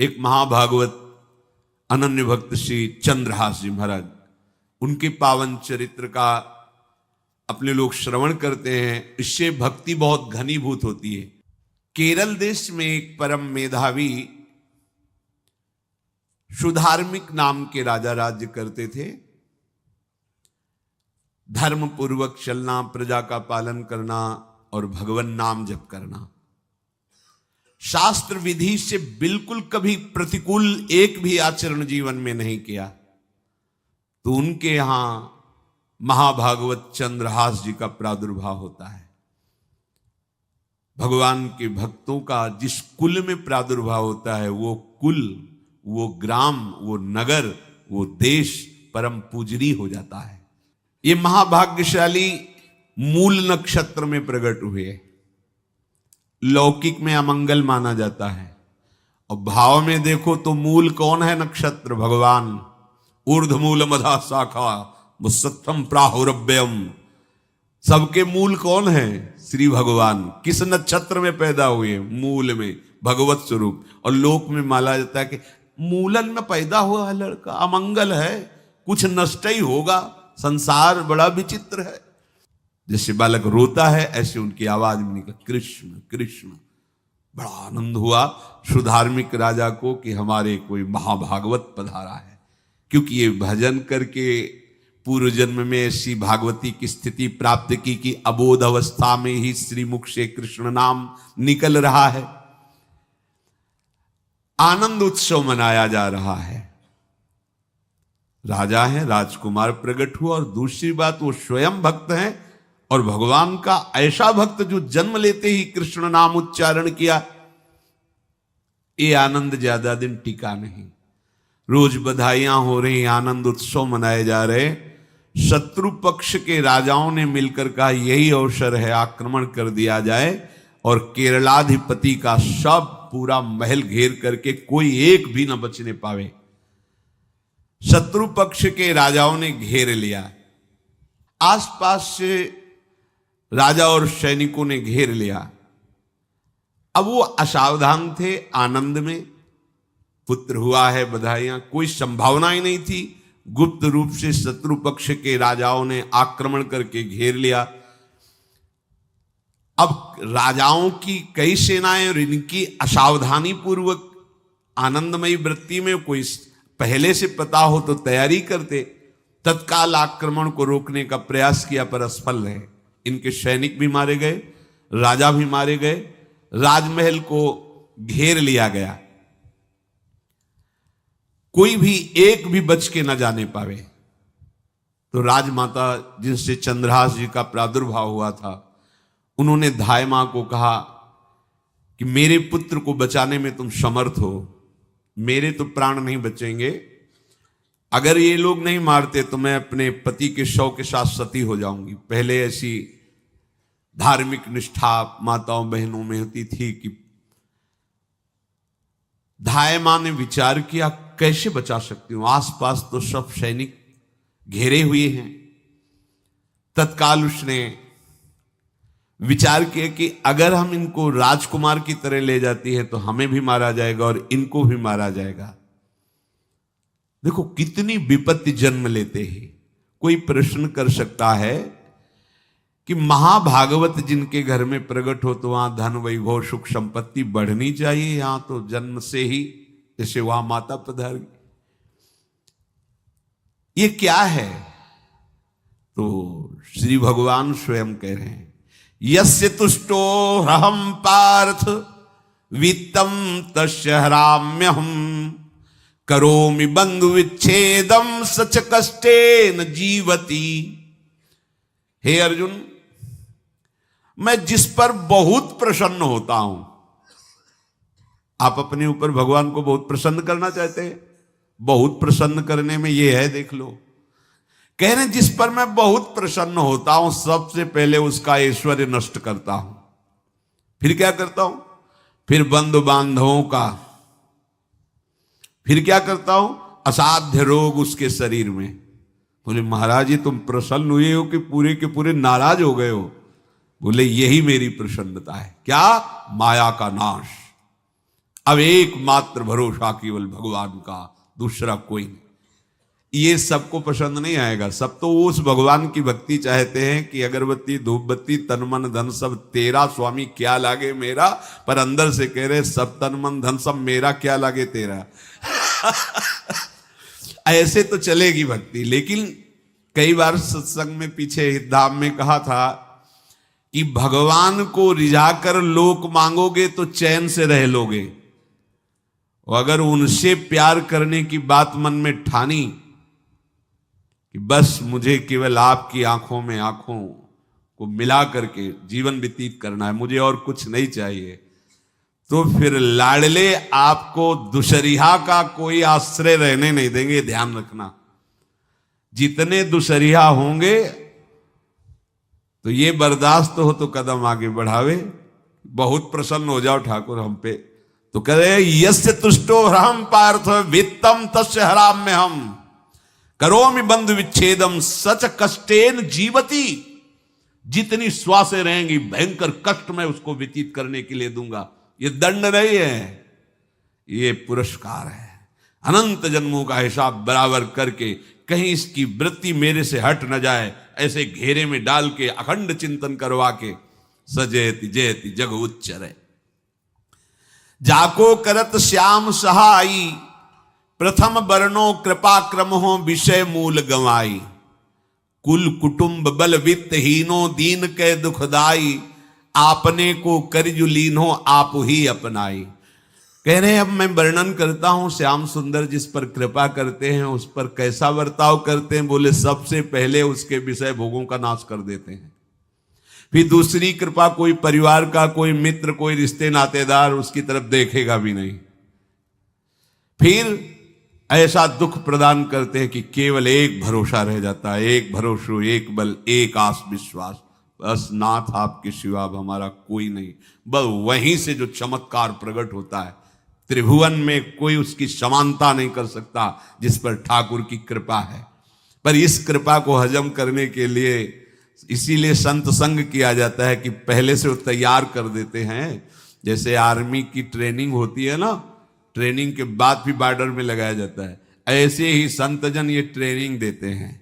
एक महाभागवत अनन्य भक्त श्री चंद्रहास जी महाराज, उनके पावन चरित्र का अपने लोग श्रवण करते हैं। इससे भक्ति बहुत घनीभूत होती है। केरल देश में एक परम मेधावी सुधार्मिक नाम के राजा राज्य करते थे। धर्म पूर्वक चलना, प्रजा का पालन करना और भगवान नाम जप करना, शास्त्र विधि से बिल्कुल कभी प्रतिकूल एक भी आचरण जीवन में नहीं किया। तो उनके यहां महाभागवत चंद्रहास जी का प्रादुर्भाव होता है। भगवान के भक्तों का जिस कुल में प्रादुर्भाव होता है, वो कुल, वो ग्राम, वो नगर, वो देश परम पूजनीय हो जाता है। ये महाभाग्यशाली मूल नक्षत्र में प्रकट हुए। लौकिक में अमंगल माना जाता है और भाव में देखो तो मूल कौन है? नक्षत्र भगवान। ऊर्ध्वमूल मधा शाखा मुसत्तम प्राहुरव्ययम। सबके मूल कौन है? श्री भगवान। किस नक्षत्र में पैदा हुए? मूल में, भगवत स्वरूप। और लोक में माना जाता है कि मूलन में पैदा हुआ है लड़का, अमंगल है, कुछ नष्ट ही होगा, संसार बड़ा विचित्र है। जैसे बालक रोता है ऐसे उनकी आवाज में निकला कृष्ण कृष्ण। बड़ा आनंद हुआ सुधार्मिक राजा को कि हमारे कोई महाभागवत पधारा है, क्योंकि ये भजन करके पूर्व जन्म में ऐसी भागवती की स्थिति प्राप्त की कि अबोध अवस्था में ही श्रीमुख से कृष्ण नाम निकल रहा है। आनंद उत्सव मनाया जा रहा है। राजा है, राजकुमार प्रकट हुआ, और दूसरी बात वो स्वयं भक्त हैं और भगवान का ऐसा भक्त जो जन्म लेते ही कृष्ण नाम उच्चारण किया। ये आनंद ज्यादा दिन टिका नहीं। रोज बधाइयां हो रही, आनंद उत्सव मनाए जा रहे। शत्रु पक्ष के राजाओं ने मिलकर कहा यही अवसर है, आक्रमण कर दिया जाए और केरलाधिपति का सब पूरा महल घेर करके कोई एक भी न बचने पावे। शत्रु पक्ष के राजाओं ने घेर लिया। आसपास से राजा और सैनिकों ने घेर लिया। अब वो असावधान थे, आनंद में पुत्र हुआ है, बधाइयां, कोई संभावना ही नहीं थी। गुप्त रूप से शत्रु पक्ष के राजाओं ने आक्रमण करके घेर लिया। अब राजाओं की कई सेनाएं और इनकी असावधानी पूर्वक आनंदमयी वृत्ति में कोई पहले से पता हो तो तैयारी करते, तत्काल आक्रमण को रोकने का प्रयास किया पर असफल रहे। इनके सैनिक भी मारे गए, राजा भी मारे गए, राजमहल को घेर लिया गया, कोई भी एक भी बच के न जाने पावे। तो राजमाता जिनसे चंद्रहास जी का प्रादुर्भाव हुआ था, उन्होंने धाय मां को कहा कि मेरे पुत्र को बचाने में तुम समर्थ हो, मेरे तो प्राण नहीं बचेंगे, अगर ये लोग नहीं मारते तो मैं अपने पति के शव के साथ सती हो जाऊंगी। पहले ऐसी धार्मिक निष्ठा माताओं बहनों में होती थी कि धाय मां ने विचार किया कैसे बचा सकती हूं, आसपास तो सब सैनिक घेरे हुए हैं। तत्काल उसने विचार किया कि अगर हम इनको राजकुमार की तरह ले जाती है तो हमें भी मारा जाएगा और इनको भी मारा जाएगा। देखो कितनी विपत्ति जन्म लेते हैं। कोई प्रश्न कर सकता है कि महाभागवत जिनके घर में प्रकट हो तो वहां धन वैभव सुख संपत्ति बढ़नी चाहिए, यहां तो जन्म से ही जैसे वहां माता पधार गई, ये क्या है? तो श्री भगवान स्वयं कह रहे हैं यस्य तुष्टो रहम पार्थ वित्तम तस्य हराम्यहम करोमि बंधु विच्छेदम सच कष्टेन जीवति। हे अर्जुन, मैं जिस पर बहुत प्रसन्न होता हूं, आप अपने ऊपर भगवान को बहुत प्रसन्न करना चाहते हैं, बहुत प्रसन्न करने में ये है, देख लो। कह रहे जिस पर मैं बहुत प्रसन्न होता हूं सबसे पहले उसका ऐश्वर्य नष्ट करता हूं, फिर क्या करता हूं? फिर बंधु बांधवों का, फिर क्या करता हूं? असाध्य रोग उसके शरीर में। बोले महाराज जी तुम प्रसन्न हुए हो कि पूरे के पूरे नाराज हो गए हो? बोले यही मेरी प्रसन्नता है। क्या? माया का नाश। अब एकमात्र भरोसा केवल भगवान का, दूसरा कोई नहीं। ये सबको पसंद नहीं आएगा। सब तो उस भगवान की भक्ति चाहते हैं कि अगरबत्ती धूप बत्ती तन मन धन सब तेरा, स्वामी क्या लागे मेरा, पर अंदर से कह रहे सब तन मन धन सब मेरा, क्या लागे तेरा। ऐसे तो चलेगी भक्ति। लेकिन कई बार सत्संग में पीछे धाम में कहा था कि भगवान को रिझाकर लोक मांगोगे तो चैन से रह लोगे, और अगर उनसे प्यार करने की बात मन में ठानी कि बस मुझे केवल आपकी आंखों में आंखों को मिला करके जीवन व्यतीत करना है, मुझे और कुछ नहीं चाहिए, तो फिर लाडले आपको दुशरिहा का कोई आश्रय रहने नहीं देंगे। ध्यान रखना, जितने दुशरिहा होंगे तो ये बर्दाश्त हो तो कदम आगे बढ़ावे। बहुत प्रसन्न हो जाओ ठाकुर हम पे तो कह रहे यस्य तुष्टो हम पार्थ वित्तम तस्य हराम में हम करोमि बंधु विच्छेदम सच कष्टेन जीवती। जितनी श्वासें रहेंगी भयंकर कष्ट मैं उसको व्यतीत करने के लिए दूंगा। ये दंड नहीं है, ये पुरस्कार है। अनंत जन्मों का हिसाब बराबर करके कहीं इसकी वृत्ति मेरे से हट न जाए, ऐसे घेरे में डाल के अखंड चिंतन करवा के सजयति जयति जग उच्चरे। जाको करत श्याम सहाई प्रथम वर्णो कृपा क्रम हो विषय मूल गवाई। कुल कुटुंब बल वित्त हीनो दीन के दुखदाई। आपने को करजु लीनो आप ही अपनाई। कह रहे हैं अब मैं वर्णन करता हूं श्याम सुंदर जिस पर कृपा करते हैं उस पर कैसा बर्ताव करते हैं। बोले सबसे पहले उसके विषय भोगों का नाश कर देते हैं, फिर दूसरी कृपा कोई परिवार का कोई मित्र कोई रिश्ते नातेदार उसकी तरफ देखेगा भी नहीं, फिर ऐसा दुख प्रदान करते हैं कि केवल एक भरोसा रह जाता है, एक भरोसो एक बल एक आस विश्वास, बस नाथ आपके सिवा अब हमारा कोई नहीं। बस वहीं से जो चमत्कार प्रकट होता है, त्रिभुवन में कोई उसकी समानता नहीं कर सकता जिस पर ठाकुर की कृपा है। पर इस कृपा को हजम करने के लिए इसीलिए संत संग किया जाता है कि पहले से वो तैयार कर देते हैं। जैसे आर्मी की ट्रेनिंग होती है ना, ट्रेनिंग के बाद भी बॉर्डर में लगाया जाता है, ऐसे ही संतजन ये ट्रेनिंग देते हैं।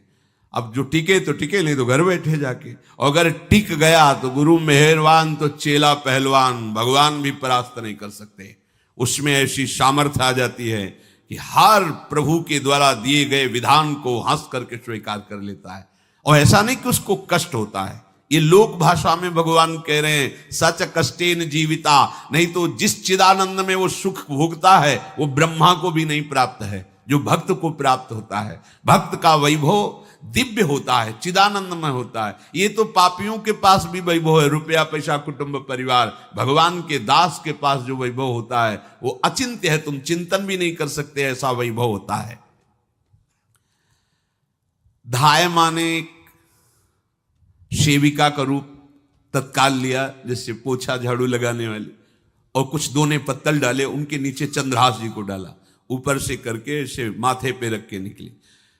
अब जो टिके तो टिके, नहीं तो घर बैठे जाके, और अगर टिक गया तो गुरु मेहरबान तो चेला पहलवान, भगवान भी परास्त नहीं कर सकते। उसमें ऐसी सामर्थ्य आ जाती है कि हर प्रभु के द्वारा दिए गए विधान को हंस करके स्वीकार कर लेता है, और ऐसा नहीं कि उसको कष्ट होता है। ये लोक भाषा में भगवान कह रहे हैं सच कष्टेन जीविता, नहीं तो जिस चिदानंद में वो सुख भोगता है वो ब्रह्मा को भी नहीं प्राप्त है जो भक्त को प्राप्त होता है। भक्त का वैभव दिव्य होता है, चिदानंदमय होता है। ये तो पापियों के पास भी वैभव है, रुपया पैसा कुटुंब परिवार। भगवान के दास के पास जो वैभव होता है वो अचिंत्य है, तुम चिंतन भी नहीं कर सकते, ऐसा वैभव होता है। धाय माने सेविका का रूप तत्काल लिया, जिससे पोछा झाड़ू लगाने वाले, और कुछ दोने पत्तल डाले, उनके नीचे चंद्रहास जी को डाला, ऊपर से करके इसे माथे पे रख के निकली।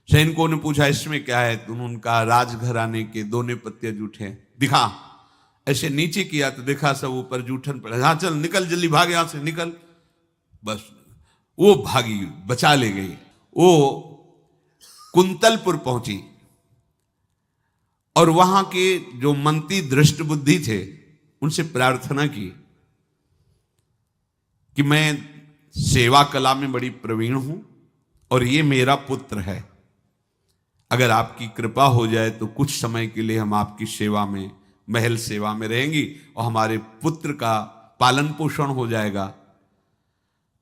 सैनिकों ने पूछा इसमें क्या है, तुम उनका राजघराने के दोने पत्ते जूठे दिखा। ऐसे नीचे किया तो देखा सब ऊपर जूठन पड़ा। हाँ चल निकल जल्दी, भाग यहां से निकल। बस वो भागी, बचा ले गई। वो कुंतलपुर पहुंची और वहां के जो मंत्री दृष्ट बुद्धि थे उनसे प्रार्थना की कि मैं सेवा कला में बड़ी प्रवीण हूं और ये मेरा पुत्र है, अगर आपकी कृपा हो जाए तो कुछ समय के लिए हम आपकी सेवा में, महल सेवा में रहेंगी और हमारे पुत्र का पालन पोषण हो जाएगा।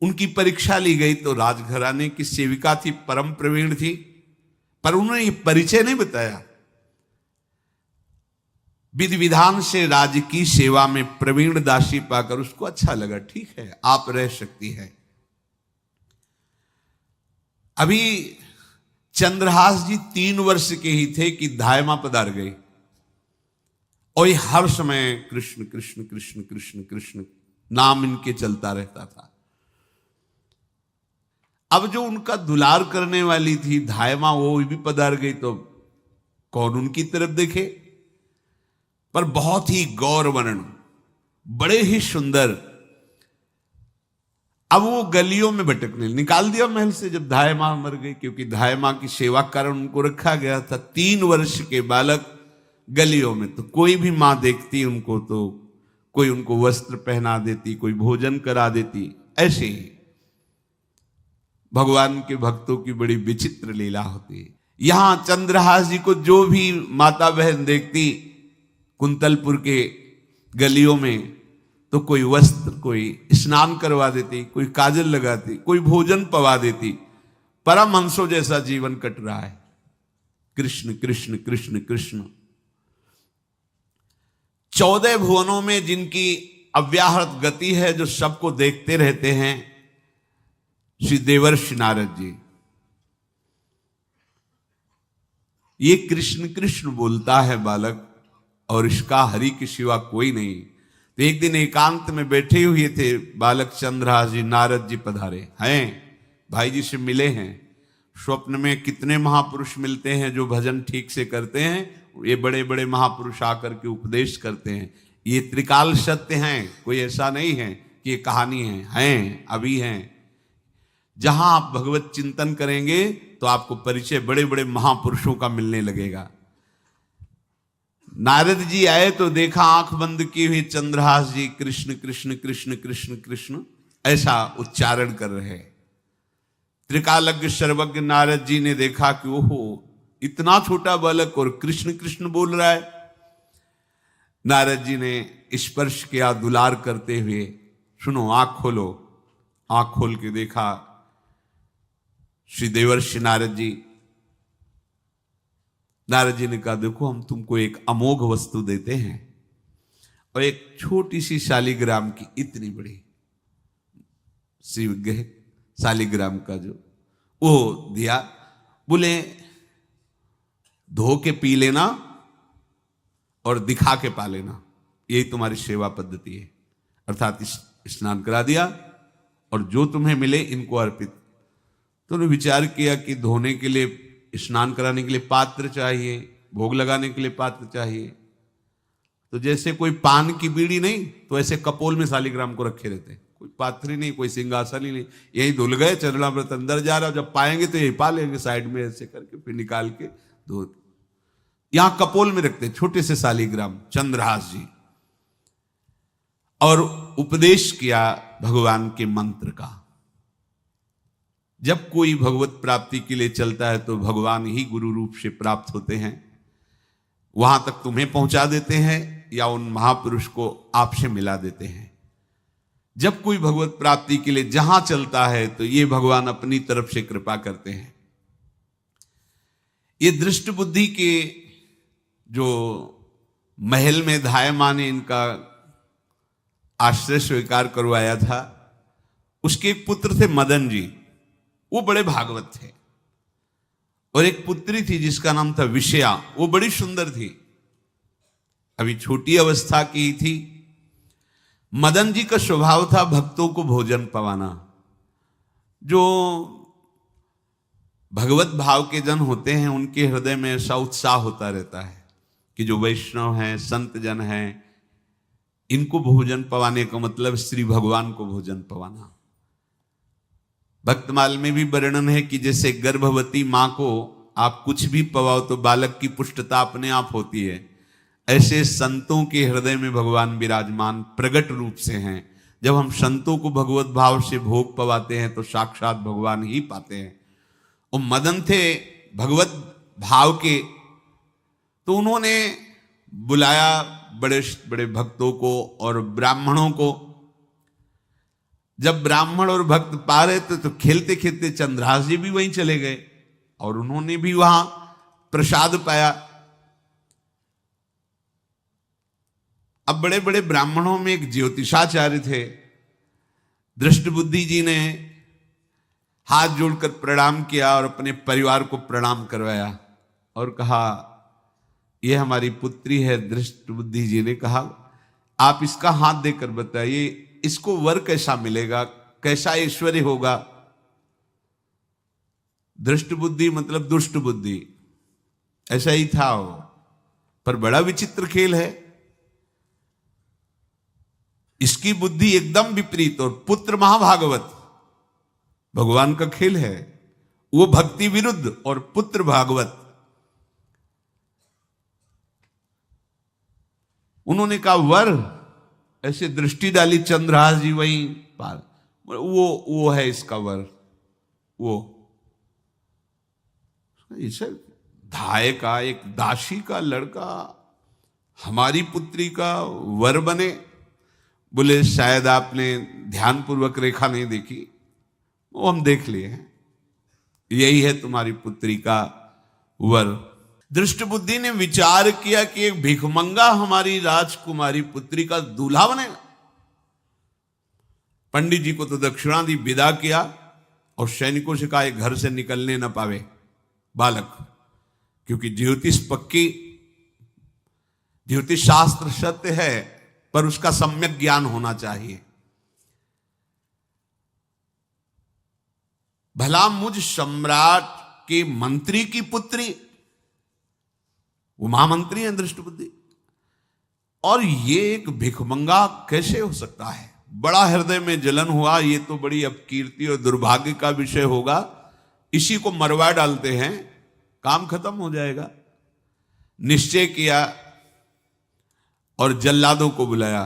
उनकी परीक्षा ली गई तो राजघराने की सेविका थी, परम प्रवीण थी, पर उन्होंने ये परिचय नहीं बताया। विधि विधान से राज्य की सेवा में प्रवीण दासी पाकर उसको अच्छा लगा, ठीक है आप रह सकती है। अभी चंद्रहास जी 3 वर्ष के ही थे कि धायमा पधार गई और ये हर समय कृष्ण कृष्ण कृष्ण कृष्ण कृष्ण नाम इनके चलता रहता था। अब जो उनका दुलार करने वाली थी धायमा, वो भी पधार गई तो कौन उनकी तरफ देखे। पर बहुत ही गौर वर्ण, बड़े ही सुंदर, अब वो गलियों में भटकने, निकाल दिया महल से जब धाय माँ मर गई, क्योंकि धाय माँ की सेवा कारण उनको रखा गया था। 3 वर्ष के बालक गलियों में, तो कोई भी माँ देखती उनको तो कोई उनको वस्त्र पहना देती, कोई भोजन करा देती। ऐसे ही भगवान के भक्तों की बड़ी विचित्र लीला होती है। यहां चंद्रहास जी को जो भी माता बहन देखती कुंतलपुर के गलियों में, तो कोई वस्त्र, कोई स्नान करवा देती, कोई काजल लगाती, कोई भोजन पवा देती। परमहंसों जैसा जीवन कट रहा है। कृष्ण कृष्ण कृष्ण कृष्ण। 14 भुवनों में जिनकी अव्याहत गति है, जो सबको देखते रहते हैं, श्री देवर्षि नारद जी। ये कृष्ण कृष्ण बोलता है बालक, और इसका हरि के सिवा कोई नहीं। तो एक दिन एकांत में बैठे हुए थे बालक चंद्रहास जी, नारद जी पधारे हैं, भाई जी से मिले हैं। स्वप्न में कितने महापुरुष मिलते हैं जो भजन ठीक से करते हैं, ये बड़े बड़े महापुरुष आकर के उपदेश करते हैं। ये त्रिकाल सत्य हैं, कोई ऐसा नहीं है कि ये कहानी हैं, अभी हैं। जहां आप भगवत चिंतन करेंगे तो आपको परिचय बड़े बड़े महापुरुषों का मिलने लगेगा। नारद जी आए तो देखा आंख बंद की हुई चंद्रहास जी कृष्ण कृष्ण कृष्ण कृष्ण कृष्ण ऐसा उच्चारण कर रहे। त्रिकालज्ञ सर्वज्ञ नारद जी ने देखा कि ओहो, इतना छोटा बालक और कृष्ण कृष्ण बोल रहा है। नारद जी ने स्पर्श किया दुलार करते हुए, सुनो आंख खोलो। आंख खोल के देखा श्री देवर्षि नारद जी। नारद जी ने कहा, देखो हम तुमको एक अमोघ वस्तु देते हैं, और एक छोटी सी शालिग्राम की, इतनी बड़ी शिवग्रह शालिग्राम का जो वो दिया। बोले धो के पी लेना और दिखा के पा लेना, यही तुम्हारी सेवा पद्धति है। अर्थात स्नान करा दिया और जो तुम्हें मिले इनको अर्पित। तो उन्होंने विचार किया कि धोने के लिए, स्नान कराने के लिए पात्र चाहिए, भोग लगाने के लिए पात्र चाहिए। तो जैसे कोई पान की बीड़ी नहीं, तो ऐसे कपोल में शालिग्राम को रखे रहते, कोई पात्र ही नहीं, कोई सिंहासन ही नहीं, यही धुल गए। चरणामृत अंदर जा रहा, जब पाएंगे तो यही पा लेंगे, साइड में ऐसे करके फिर निकाल के धो। यहां कपोल में रखते छोटे से शालिग्राम चंद्रहास जी, और उपदेश किया भगवान के मंत्र का। जब कोई भगवत प्राप्ति के लिए चलता है तो भगवान ही गुरु रूप से प्राप्त होते हैं, वहां तक तुम्हें पहुंचा देते हैं या उन महापुरुष को आपसे मिला देते हैं। जब कोई भगवत प्राप्ति के लिए जहां चलता है तो ये भगवान अपनी तरफ से कृपा करते हैं। ये दृष्ट बुद्धि के जो महल में धाय माँ ने इनका आश्रय स्वीकार करवाया था, उसके एक पुत्र थे मदन जी, वो बड़े भागवत थे। और एक पुत्री थी जिसका नाम था विषया, वो बड़ी सुंदर थी, अभी छोटी अवस्था की थी। मदन जी का स्वभाव था भक्तों को भोजन पवाना। जो भगवत भाव के जन होते हैं उनके हृदय में ऐसा उत्साह होता रहता है कि जो वैष्णव हैं, संत जन हैं, इनको भोजन पवाने का मतलब श्री भगवान को भोजन पवाना। भक्तमाल में भी वर्णन है कि जैसे गर्भवती मां को आप कुछ भी पवाओ तो बालक की पुष्टता अपने आप होती है, ऐसे संतों के हृदय में भगवान विराजमान प्रगट रूप से हैं। जब हम संतों को भगवत भाव से भोग पवाते हैं तो साक्षात भगवान ही पाते हैं। वो मदन थे भगवत भाव के, तो उन्होंने बुलाया बड़े बड़े भक्तों को और ब्राह्मणों को। जब ब्राह्मण और भक्त पा रहे थे तो खेलते खेलते चंद्रहास जी भी वहीं चले गए और उन्होंने भी वहां प्रसाद पाया। अब बड़े बड़े ब्राह्मणों में एक ज्योतिषाचार्य थे। दृष्ट बुद्धि जी ने हाथ जोड़कर प्रणाम किया और अपने परिवार को प्रणाम करवाया और कहा, यह हमारी पुत्री है। दृष्ट बुद्धि जी ने कहा, आप इसका हाथ देकर बताइए, इसको वर कैसा मिलेगा, कैसा ऐश्वर्य होगा। दृष्ट बुद्धि मतलब दुष्ट बुद्धि, ऐसा ही था वो। पर बड़ा विचित्र खेल है, इसकी बुद्धि एकदम विपरीत और पुत्र महाभागवत। भगवान का खेल है। वो भक्ति विरुद्ध और पुत्र भागवत। उन्होंने कहा वर, ऐसे दृष्टि डाली चंद्रहास जी वहीं पार, वो है इसका वर। वो इसे धाय का, एक दासी का लड़का हमारी पुत्री का वर बने। बोले शायद आपने ध्यानपूर्वक रेखा नहीं देखी, वो हम देख लिए हैं, यही है तुम्हारी पुत्री का वर। दृष्ट बुद्धि ने विचार किया कि एक भिखमंगा हमारी राजकुमारी पुत्री का दूल्हा बनेगा। पंडित जी को तो दक्षिणा दी, विदा किया और सैनिकों से कहा घर से निकलने न पावे बालक, क्योंकि ज्योतिष पक्की, ज्योतिष शास्त्र सत्य है, पर उसका सम्यक ज्ञान होना चाहिए। भला मुझ सम्राट के मंत्री की पुत्री, वो महामंत्री हैं दृष्ट बुद्धि, और ये एक भिखमंगा कैसे हो सकता है? बड़ा हृदय में जलन हुआ, ये तो बड़ी अपकीर्ति और दुर्भाग्य का विषय होगा, इसी को मरवा डालते हैं, काम खत्म हो जाएगा। निश्चय किया और जल्लादों को बुलाया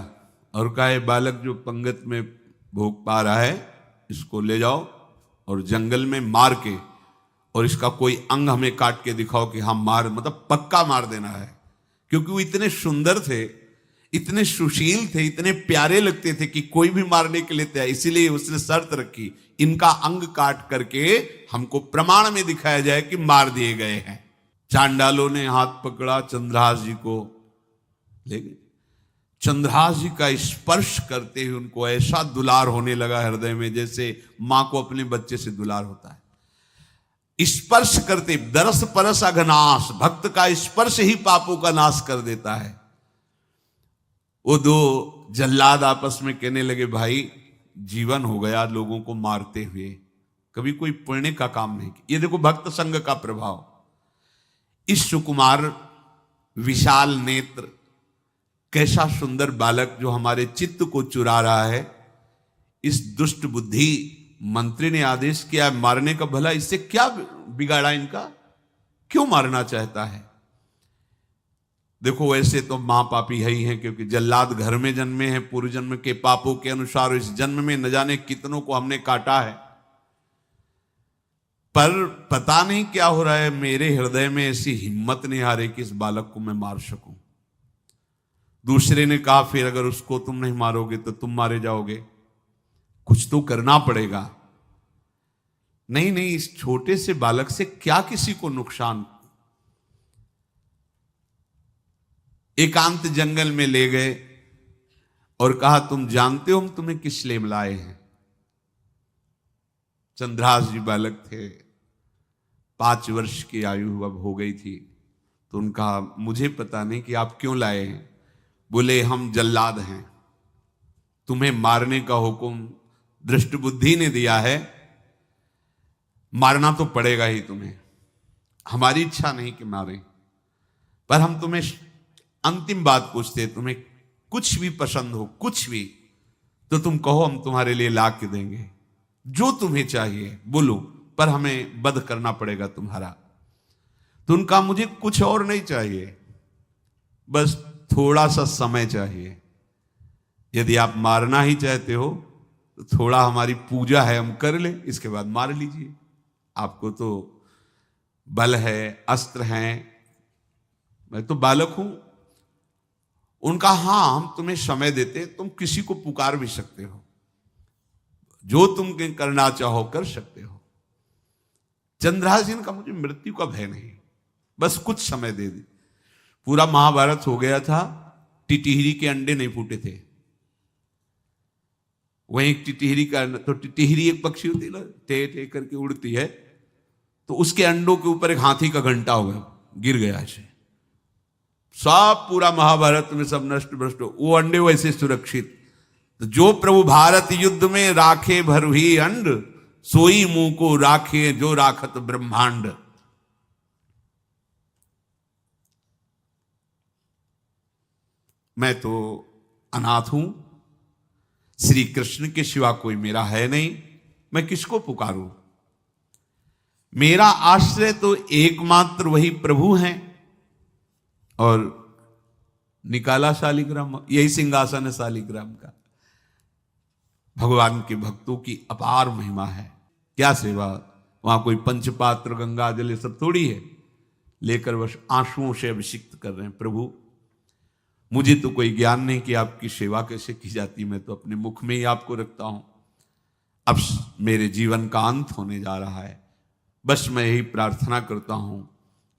और कहा बालक जो पंगत में भोग पा रहा है, इसको ले जाओ और जंगल में मार के, और इसका कोई अंग हमें काट के दिखाओ कि हाँ मार, मतलब पक्का मार देना है। क्योंकि वो इतने सुंदर थे, इतने सुशील थे, इतने प्यारे लगते थे कि कोई भी मारने के लिए तैयार। इसीलिए उसने शर्त रखी, इनका अंग काट करके हमको प्रमाण में दिखाया जाए कि मार दिए गए हैं। चांडालों ने हाथ पकड़ा, चंद्रहास जी को ले गए। चंद्रहास जी का स्पर्श करते हुए उनको ऐसा दुलार होने लगा हृदय में, जैसे मां को अपने बच्चे से दुलार होता है। स्पर्श करते, दरस परस अघनाश, भक्त का स्पर्श ही पापों का नाश कर देता है। वो दो जल्लाद आपस में कहने लगे भाई जीवन हो गया लोगों को मारते हुए, कभी कोई पुण्य का काम नहीं किया। ये देखो भक्त संग का प्रभाव। इस सुकुमार विशाल नेत्र, कैसा सुंदर बालक जो हमारे चित्त को चुरा रहा है, इस दुष्ट बुद्धि मंत्री ने आदेश किया मारने का। भला इससे क्या बिगाड़ा इनका, क्यों मारना चाहता है? देखो वैसे तो महापापी है ही हैं, क्योंकि जल्लाद घर में जन्मे हैं, पूर्व जन्म के पापों के अनुसार इस जन्म में न जाने कितनों को हमने काटा है। पर पता नहीं क्या हो रहा है, मेरे हृदय में ऐसी हिम्मत नहीं आ रही कि इस बालक को मैं मार सकूं। दूसरे ने कहा फिर अगर उसको तुम नहीं मारोगे तो तुम मारे जाओगे, कुछ तो करना पड़ेगा। नहीं नहीं, इस छोटे से बालक से क्या किसी को नुकसान। एकांत जंगल में ले गए और कहा तुम जानते हो हम तुम्हें किस लिए बुलाए हैं? चंद्रहास जी बालक थे, 5 वर्ष की आयु अब हो गई थी। तो उनका मुझे पता नहीं कि आप क्यों लाए हैं। बोले हम जल्लाद हैं, तुम्हें मारने का हुक्म दृष्ट बुद्धि ने दिया है, मारना तो पड़ेगा ही तुम्हें। हमारी इच्छा नहीं कि मारें, पर हम तुम्हें अंतिम बात पूछते, तुम्हें कुछ भी पसंद हो, कुछ भी, तो तुम कहो हम तुम्हारे लिए ला के देंगे, जो तुम्हें चाहिए बोलो, पर हमें वध करना पड़ेगा तुम्हारा। तो उनका मुझे कुछ और नहीं चाहिए, बस थोड़ा सा समय चाहिए। यदि आप मारना ही चाहते हो तो थोड़ा हमारी पूजा है हम कर ले, इसके बाद मार लीजिए। आपको तो बल है, अस्त्र हैं, मैं तो बालक हूं। उनका हाँ हम तुम्हें समय देते, तुम किसी को पुकार भी सकते हो, जो तुम करना चाहो कर सकते हो। चंद्रहास जी का मुझे मृत्यु का भय नहीं, बस कुछ समय दे दी। पूरा महाभारत हो गया था, टिटिहरी के अंडे नहीं फूटे थे। वहीं एक टिटिहरी का, तो टिटिहरी एक पक्षी होती है, टे टे करके उड़ती है, तो उसके अंडों के ऊपर एक हाथी का घंटा हो गया, गिर गया ऐसे। सब पूरा महाभारत में सब नष्ट भ्रष्ट, वो अंडे वैसे सुरक्षित। तो जो प्रभु भारत युद्ध में राखे भरही अंड, सोई मुंह को राखे जो राखत ब्रह्मांड। मैं तो अनाथ हूं, श्री कृष्ण के सिवा कोई मेरा है नहीं, मैं किसको पुकारूं? मेरा आश्रय तो एकमात्र वही प्रभु हैं। और निकाला शालिग्राम, यही सिंहासन है शालिग्राम का। भगवान के भक्तों की अपार महिमा है। क्या सेवा, वहां कोई पंचपात्र गंगा जल ये सब थोड़ी है, लेकर बस आंसुओं से अभिषिक्त कर रहे हैं। प्रभु मुझे तो कोई ज्ञान नहीं कि आपकी सेवा कैसे की जाती, मैं तो अपने मुख में ही आपको रखता हूं। अब मेरे जीवन का अंत होने जा रहा है, बस मैं यही प्रार्थना करता हूं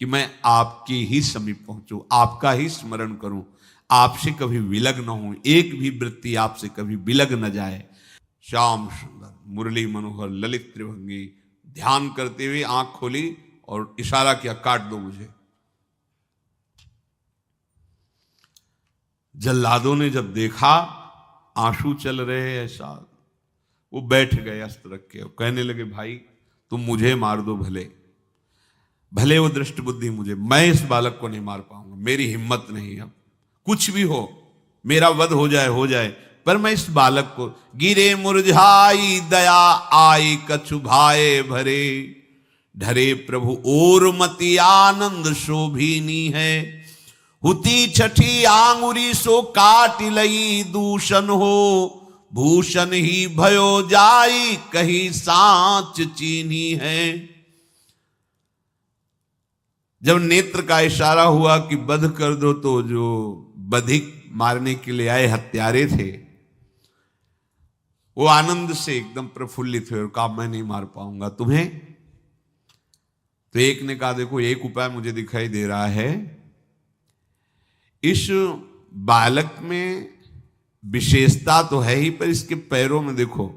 कि मैं आपके ही समीप पहुंचूं, आपका ही स्मरण करूं, आपसे कभी विलग न हूं, एक भी वृत्ति आपसे कभी विलग न जाए। श्याम सुंदर मुरली मनोहर ललित त्रिभंगी ध्यान करते हुए आंख खोली और इशारा किया, काट दो मुझे। जल्लादों ने जब देखा आंसू चल रहे हैं ऐसा, वो बैठ गए अस्त्र रख के, कहने लगे भाई तुम मुझे मार दो, भले वो दृष्ट बुद्धि मुझे, मैं इस बालक को नहीं मार पाऊंगा, मेरी हिम्मत नहीं। अब कुछ भी हो, मेरा वध हो जाए, पर मैं इस बालक को, गिरे मुरझाई दया आई कछु भाए भरे, ढरे प्रभु और मति आनंद शोभिनी है, हुती छठी आंगुरी सो काट लई दूषण हो, भूषण ही भयो जाई कहीं सांच चीनी है। जब नेत्र का इशारा हुआ कि वध कर दो, तो जो बधिक मारने के लिए आए हत्यारे थे वो आनंद से एकदम प्रफुल्लित हुए और कहा मैं नहीं मार पाऊंगा तुम्हें। तो एक ने कहा देखो एक उपाय मुझे दिखाई दे रहा है, इस बालक में विशेषता तो है ही, पर इसके पैरों में देखो,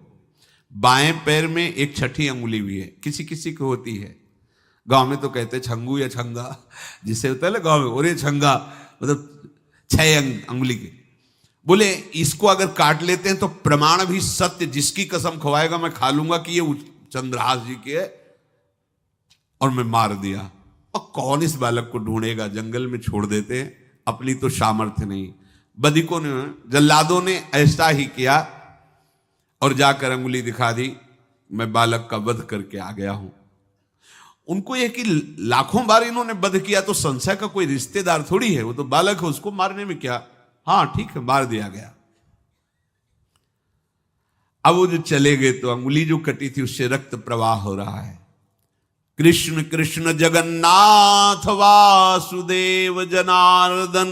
बाएं पैर में एक छठी अंगुली भी है, किसी किसी को होती है। गांव में तो कहते छंगू या छंगा, जिससे होता है ना गांव में, और ये छंगा मतलब 6 अंगुली के। बोले इसको अगर काट लेते हैं तो प्रमाण भी सत्य, जिसकी कसम खवाएगा मैं खा लूंगा कि ये चंद्रहास जी के है, और मैं मार दिया। और कौन इस बालक को ढूंढेगा, जंगल में छोड़ देते हैं, अपनी तो सामर्थ्य नहीं। बधिकों ने, जल्लादों ने ऐसा ही किया और जाकर अंगुली दिखा दी, मैं बालक का वध करके आ गया हूं। उनको यह कि लाखों बार इन्होंने वध किया तो संशय का कोई रिश्तेदार थोड़ी है, वो तो बालक है, उसको मारने में क्या, हाँ ठीक है मार दिया गया। अब वो जो चले गए तो अंगुली जो कटी थी उससे रक्त प्रवाह हो रहा है। कृष्ण कृष्ण जगन्नाथ वासुदेव जनार्दन,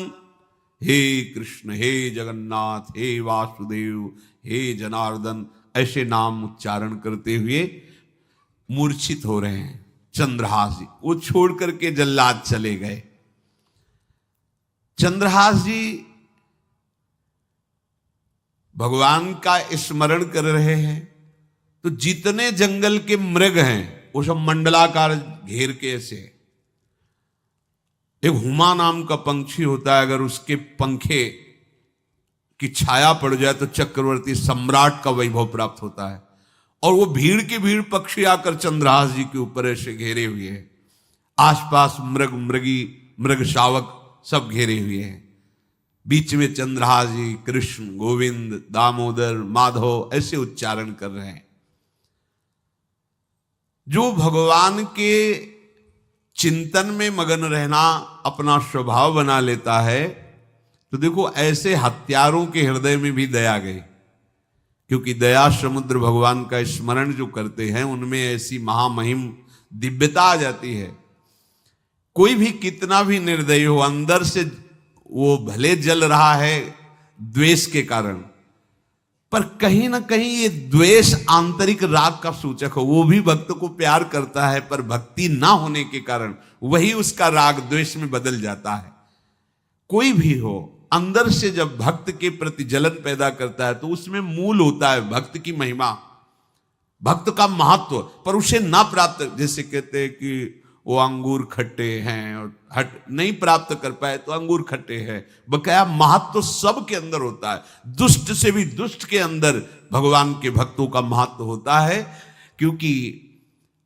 हे कृष्ण हे जगन्नाथ हे वासुदेव हे जनार्दन, ऐसे नाम उच्चारण करते हुए मूर्छित हो रहे हैं चंद्रहास जी। वो छोड़ करके जल्लाद चले गए। चंद्रहास जी भगवान का स्मरण कर रहे हैं, तो जितने जंगल के मृग हैं वो सब मंडलाकार घेर के ऐसे। एक हुमा नाम का पंछी होता है, अगर उसके पंखे की छाया पड़ जाए तो चक्रवर्ती सम्राट का वैभव प्राप्त होता है। और वो भीड़ की भीड़ पक्षी आकर चंद्रहास जी के ऊपर ऐसे घेरे हुए हैं, आसपास मृग मृगी मृग शावक सब घेरे हुए हैं। बीच में चंद्रहास जी कृष्ण गोविंद दामोदर माधव ऐसे उच्चारण कर रहे हैं। जो भगवान के चिंतन में मगन रहना अपना स्वभाव बना लेता है, तो देखो ऐसे हत्यारों के हृदय में भी दया गई, क्योंकि दया समुद्र भगवान का स्मरण जो करते हैं उनमें ऐसी महामहिम दिव्यता आ जाती है। कोई भी कितना भी निर्दयी हो, अंदर से वो भले जल रहा है द्वेष के कारण, पर कहीं ना कहीं ये द्वेष आंतरिक राग का सूचक हो। वो भी भक्त को प्यार करता है, पर भक्ति ना होने के कारण वही उसका राग द्वेष में बदल जाता है। कोई भी हो, अंदर से जब भक्त के प्रति जलन पैदा करता है तो उसमें मूल होता है भक्त की महिमा, भक्त का महत्व, पर उसे ना प्राप्त, जैसे कहते हैं कि वो अंगूर खट्टे हैं और हट नहीं प्राप्त कर पाए तो अंगूर खट्टे हैं, बकाया महत्व सब के अंदर होता है। दुष्ट से भी दुष्ट के अंदर भगवान के भक्तों का महत्व होता है, क्योंकि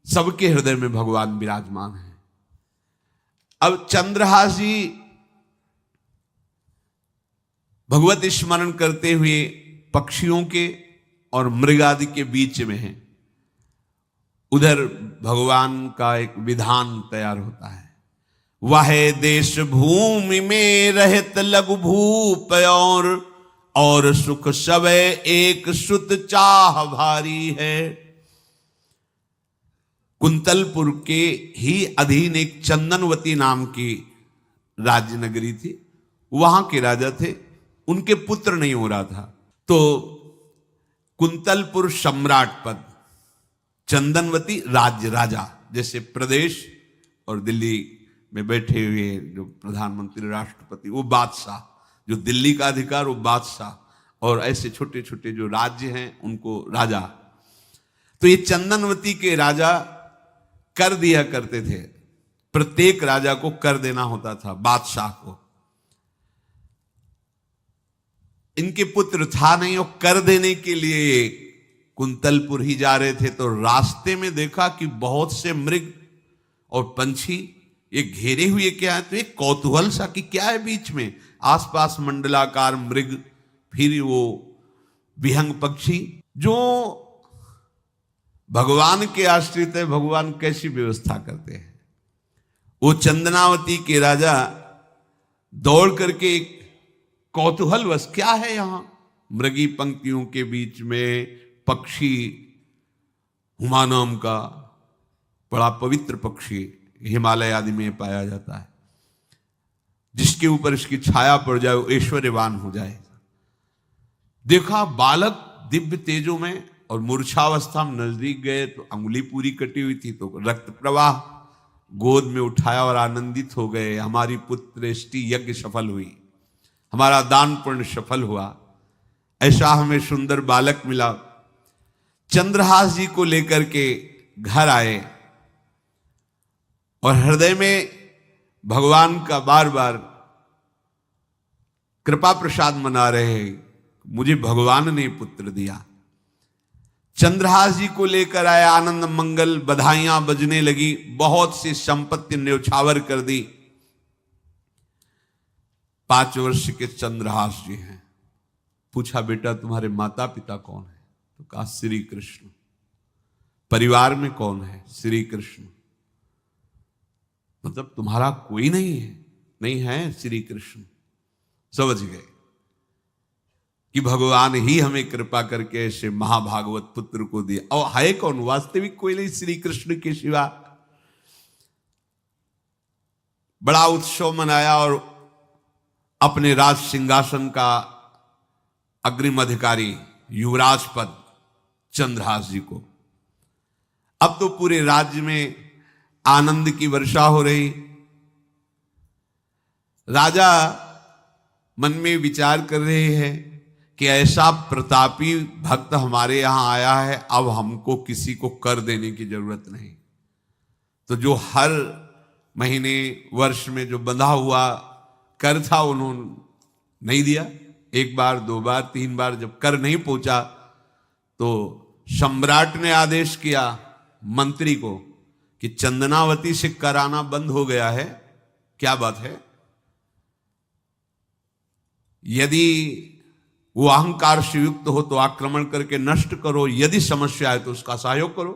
सबके हृदय में भगवान विराजमान है। अब चंद्रहास जी भगवत स्मरण करते हुए पक्षियों के और मृग आदि के बीच में हैं। उधर भगवान का एक विधान तैयार होता है। वह देश भूमि में रहत लघु भूप और सुख सवै एक सुत चाह भारी है। कुंतलपुर के ही अधीन एक चंदनवती नाम की राज्य नगरी थी। वहां के राजा थे, उनके पुत्र नहीं हो रहा था, तो कुंतलपुर सम्राट पद, चंदनवती राज्य राजा, जैसे प्रदेश और दिल्ली में बैठे हुए जो प्रधानमंत्री राष्ट्रपति वो बादशाह, जो दिल्ली का अधिकार वो बादशाह, और ऐसे छोटे छोटे जो राज्य हैं उनको राजा। तो ये चंदनवती के राजा कर दिया करते थे, प्रत्येक राजा को कर देना होता था, बादशाह को। इनके पुत्र था नहीं और कर देने के लिए कुंतलपुर ही जा रहे थे, तो रास्ते में देखा कि बहुत से मृग और पंछी ये घेरे हुए क्या है, तो एक कौतूहल सा कि क्या है बीच में, आसपास मंडलाकार मृग, फिर वो विहंग पक्षी जो भगवान के आश्रित है, भगवान कैसी व्यवस्था करते हैं। वो चंदनावती के राजा दौड़ करके एक कौतूहलवश, क्या है यहां, मृगी पंक्तियों के बीच में पक्षी, हुमा नाम का बड़ा पवित्र पक्षी हिमालय आदि में पाया जाता है, जिसके ऊपर इसकी छाया पड़ जाए वो ऐश्वर्यवान हो जाए। देखा बालक दिव्य तेजों में, और मूर्छावस्था में नजदीक गए तो अंगुली पूरी कटी हुई थी, तो रक्त प्रवाह, गोद में उठाया और आनंदित हो गए, हमारी पुत्रेष्टि यज्ञ सफल हुई, हमारा दान पुण्य सफल हुआ, ऐसा हमें सुंदर बालक मिला। चंद्रहास जी को लेकर के घर आए और हृदय में भगवान का बार बार कृपा प्रसाद मना रहे हैं, मुझे भगवान ने पुत्र दिया। चंद्रहास जी को लेकर आए, आनंद मंगल, बधाइयां बजने लगी, बहुत सी संपत्ति न्यौछावर कर दी। 5 वर्ष के चंद्रहास जी हैं। पूछा बेटा तुम्हारे माता पिता कौन है, तो कहा श्री कृष्ण। परिवार में कौन है, श्री कृष्ण। मतलब तुम्हारा कोई नहीं है, नहीं है श्री कृष्ण। समझ गए कि भगवान ही हमें कृपा करके ऐसे महाभागवत पुत्र को दिया। और है कौन, वास्तविक कोई नहीं श्री कृष्ण के सिवा। बड़ा उत्सव मनाया और अपने राज सिंहासन का अग्रिम अधिकारी युवराज पद चंद्रहास जी को। अब तो पूरे राज्य में आनंद की वर्षा हो रही। राजा मन में विचार कर रहे हैं कि ऐसा प्रतापी भक्त हमारे यहां आया है, अब हमको किसी को कर देने की जरूरत नहीं। तो जो हर महीने वर्ष में जो बंधा हुआ कर था उन्होंने नहीं दिया। 1 बार 2 बार 3 बार जब कर नहीं पहुंचा तो सम्राट ने आदेश किया मंत्री को कि चंदनावती से कर आना बंद हो गया है। क्या बात है? यदि वो अहंकार से युक्त हो तो आक्रमण करके नष्ट करो, यदि समस्या है तो उसका सहयोग करो।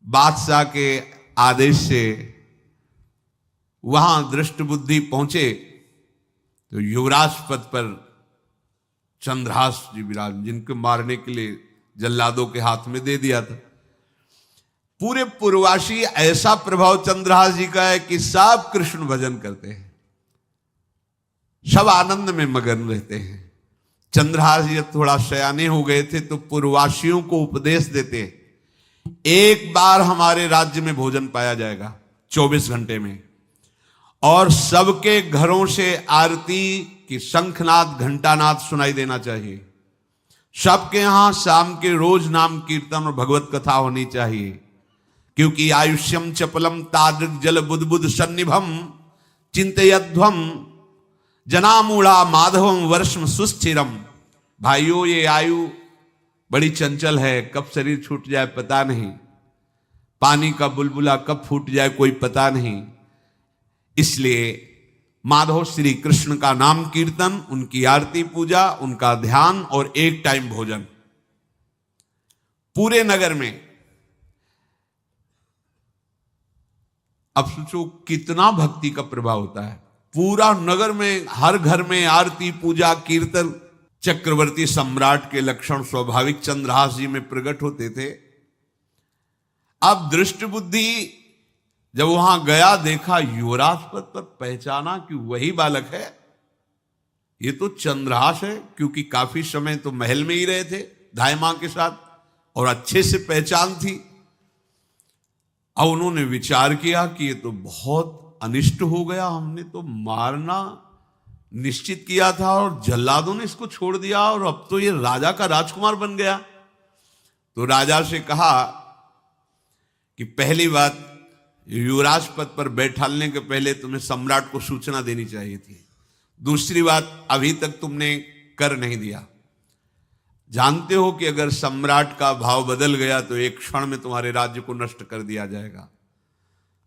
बादशाह के आदेश से वहां दृष्ट बुद्धि पहुंचे तो युवराज पद पर चंद्रहास जी विराज, जिनको मारने के लिए जल्लादों के हाथ में दे दिया था। पूरे पूर्वासी ऐसा प्रभाव चंद्रहास जी का है कि सब कृष्ण भजन करते हैं, सब आनंद में मगन रहते हैं। चंद्रहास जी थोड़ा सयाने हो गए थे तो पूर्ववासियों को उपदेश देते, 1 बार हमारे राज्य में भोजन पाया जाएगा 24 घंटे में, और सबके घरों से आरती की शंखनाद घंटानाद सुनाई देना चाहिए। सबके यहां शाम के रोज नाम कीर्तन और भगवत कथा होनी चाहिए, क्योंकि आयुष्यम चपलम तादृक जल बुद्बुद सन्निभम चिंतयध्वम जनामूढ़ा माधवम वर्षम सुस्थिरम। भाइयों, ये आयु बड़ी चंचल है, कब शरीर छूट जाए पता नहीं, पानी का बुलबुला कब फूट जाए कोई पता नहीं। इसलिए माधव श्री कृष्ण का नाम कीर्तन, उनकी आरती पूजा, उनका ध्यान और 1 टाइम भोजन। पूरे नगर में अब सोचो कितना भक्ति का प्रभाव होता है। पूरा नगर में, हर घर में आरती, पूजा, कीर्तन चक्रवर्ती सम्राट के लक्षण स्वाभाविक चंद्रहास जी में प्रकट होते थे। अब दृष्ट बुद्धि जब वहां गया, देखा युवराज पद पर, पहचाना कि वही बालक है, ये तो चंद्रहास है, क्योंकि काफी समय तो महल में ही रहे थे धाय मां के साथ और अच्छे से पहचान थी। अब उन्होंने विचार किया कि ये तो बहुत अनिष्ट हो गया, हमने तो मारना निश्चित किया था और जल्लादों ने इसको छोड़ दिया और अब तो ये राजा का राजकुमार बन गया। तो राजा से कहा कि पहली बात, युवराज पद पर बैठालने के पहले तुम्हें सम्राट को सूचना देनी चाहिए थी। दूसरी बात, अभी तक तुमने कर नहीं दिया। जानते हो कि अगर सम्राट का भाव बदल गया तो एक क्षण में तुम्हारे राज्य को नष्ट कर दिया जाएगा।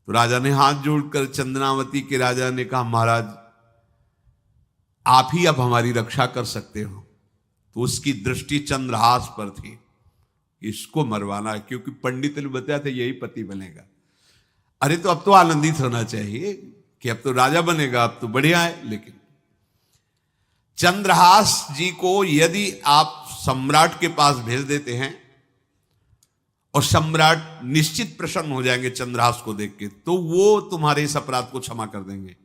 तो राजा ने हाथ जोड़कर, चंद्रावती के राजा ने कहा, महाराज आप ही अब हमारी रक्षा कर सकते हो। तो उसकी दृष्टि चंद्रहास पर थी, इसको मरवाना है, क्योंकि पंडित ने बताया था यही पति बनेगा। अरे तो अब तो आनंदित होना चाहिए कि अब तो राजा बनेगा, अब तो बढ़िया है। लेकिन चंद्रहास जी को यदि आप सम्राट के पास भेज देते हैं और सम्राट निश्चित प्रसन्न हो जाएंगे चंद्रहास को देख के, तो वो तुम्हारे इस अपराध को क्षमा कर देंगे।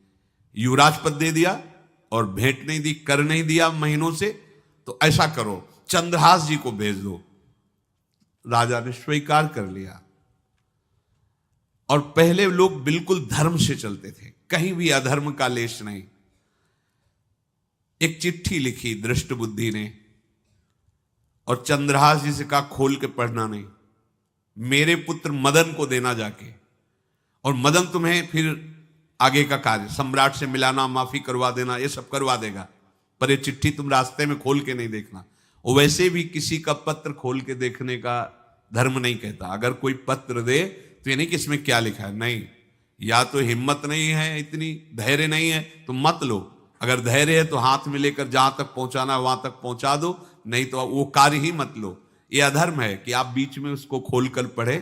युवराज पद दे दिया और भेंट नहीं दी, कर नहीं दिया महीनों से, तो ऐसा करो चंद्रहास जी को भेज दो। राजा ने स्वीकार कर लिया। और पहले लोग बिल्कुल धर्म से चलते थे, कहीं भी अधर्म का लेश नहीं। एक चिट्ठी लिखी दृष्ट बुद्धि ने और चंद्रहास जी से कहा खोल के पढ़ना नहीं, मेरे पुत्र मदन को देना जाके, और मदन तुम्हें फिर आगे का कार्य सम्राट से मिलाना, माफी करवा देना, ये सब करवा देगा, पर ये चिट्ठी तुम रास्ते में खोल के नहीं देखना। और वैसे भी किसी का पत्र खोल के देखने का धर्म नहीं कहता। अगर कोई पत्र दे तो ये नहीं कि इसमें क्या लिखा है, नहीं, या तो हिम्मत नहीं है, इतनी धैर्य नहीं है तो मत लो। अगर धैर्य है तो हाथ में लेकर जहां तक पहुंचाना वहां तक पहुंचा दो, नहीं तो वो कार्य ही मत लो। ये अधर्म है कि आप बीच में उसको खोलकर पढ़े।